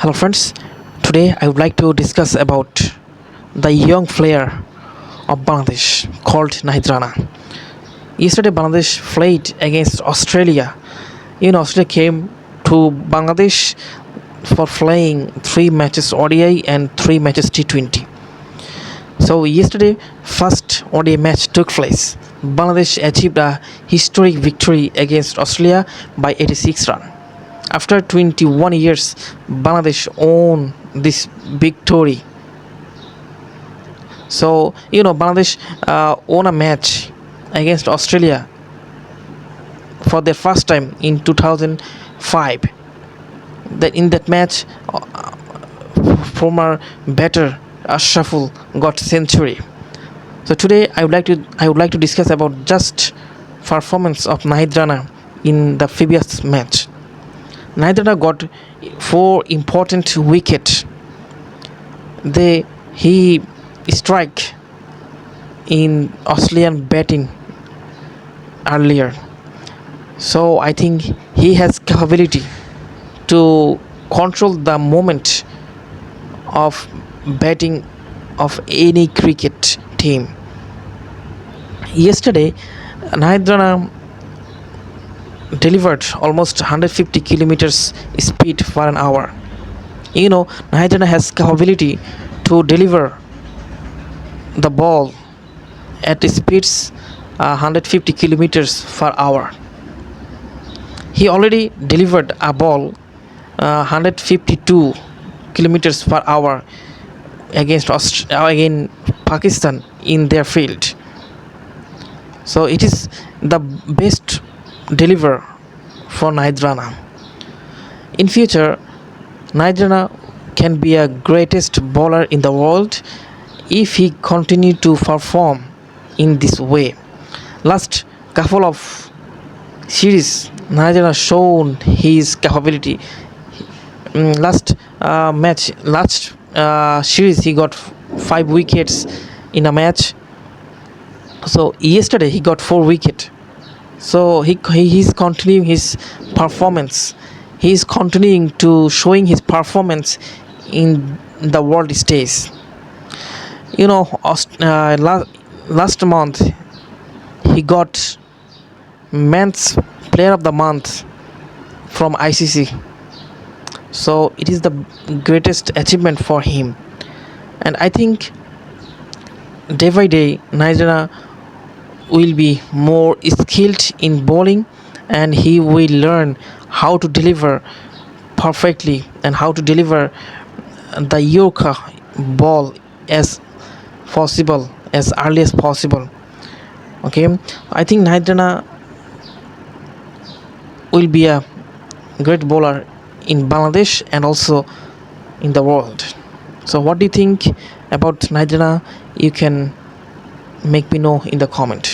Hello friends, today I would like to discuss about the young player of Bangladesh called Nahid Rana. Yesterday Bangladesh played against Australia. Australia came to Bangladesh for playing 3 matches ODI and 3 matches T20. So yesterday first ODI match took place. Bangladesh achieved a historic victory against Australia by 86 runs. After 21 years, Bangladesh won this victory. So, Bangladesh won a match against Australia for their first time in 2005. That in that match, former batter Ashraful got century. So today I would like to discuss about just performance of Nahid Rana in the previous match. Nahid Rana got 4 important wickets. He struck in Australian batting earlier. So I think he has capability to control the moment of batting of any cricket team. Yesterday, Nahid Rana delivered almost 150 kilometers speed per an hour. Nahid Rana has capability to deliver the ball at speeds 150 kilometers per hour. He already delivered a ball 152 kilometers per hour against Pakistan in their field. So it is the best deliver for Nahid Rana. In future, Nahid Rana can be a greatest bowler in the world if he continue to perform in this way. Last couple of series, Nahid Rana shown his capability. Last series he got 5 wickets in a match. So yesterday he got 4 wickets. So he is continuing his performance. He is continuing to showing his performance in the world stage. Last month he got Men's Player of the Month from ICC. So it is the greatest achievement for him. And I think day by day Nahid Rana will be more skilled in bowling, and he will learn how to deliver perfectly and how to deliver the Yorker ball as possible, as early as possible. Okay, I think Nahid Rana will be a great bowler in Bangladesh and also in the world. So what do you think about Nahid Rana? You can make me know in the comment.